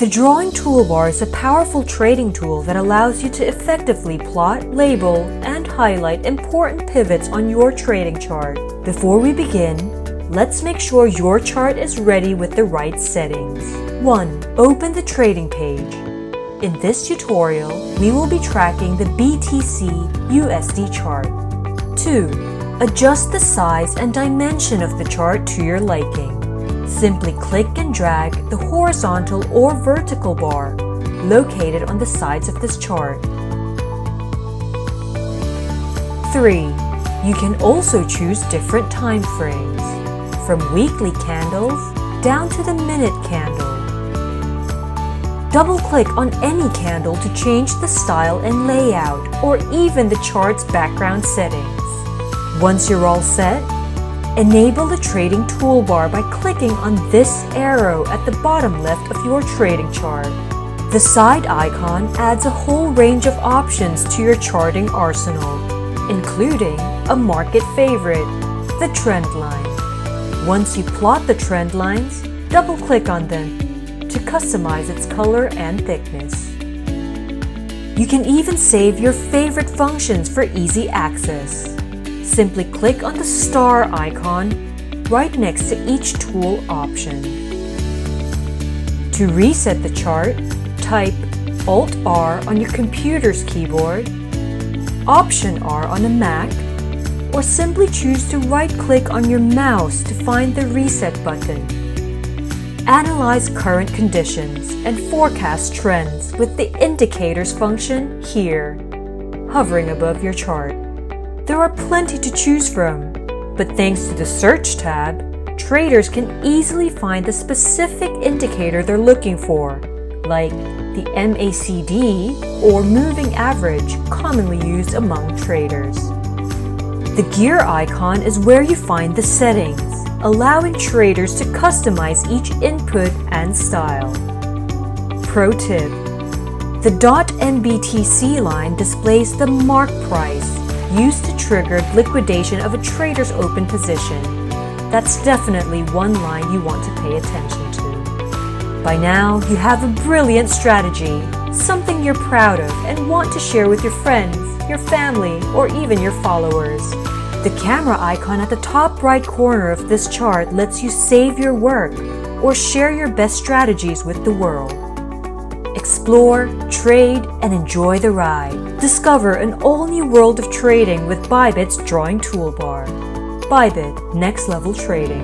The drawing toolbar is a powerful trading tool that allows you to effectively plot, label, and highlight important pivots on your trading chart. Before we begin, let's make sure your chart is ready with the right settings. 1. Open the trading page. In this tutorial, we will be tracking the BTC USD chart. 2. Adjust the size and dimension of the chart to your liking. Simply click and drag the horizontal or vertical bar located on the sides of this chart. 3. You can also choose different time frames, from weekly candles down to the minute candle. Double-click on any candle to change the style and layout, or even the chart's background settings. Once you're all set, enable the trading toolbar by clicking on this arrow at the bottom left of your trading chart. The side icon adds a whole range of options to your charting arsenal, including a market favorite, the trend line. Once you plot the trend lines, double-click on them to customize its color and thickness. You can even save your favorite functions for easy access. Simply click on the star icon right next to each tool option. To reset the chart, type Alt-R on your computer's keyboard, Option-R on a Mac, or simply choose to right-click on your mouse to find the reset button. Analyze current conditions and forecast trends with the indicators function here, hovering above your chart. There are plenty to choose from, but thanks to the Search tab, traders can easily find the specific indicator they're looking for, like the MACD or moving average, commonly used among traders. The gear icon is where you find the settings, allowing traders to customize each input and style. Pro tip: the .MBTC line displays the mark price used to trigger liquidation of a trader's open position. That's definitely one line you want to pay attention to. By now, you have a brilliant strategy, something you're proud of and want to share with your friends, your family, or even your followers. The camera icon at the top right corner of this chart lets you save your work or share your best strategies with the world. Explore, trade, and enjoy the ride. Discover an all-new world of trading with Bybit's drawing toolbar. Bybit, next level trading.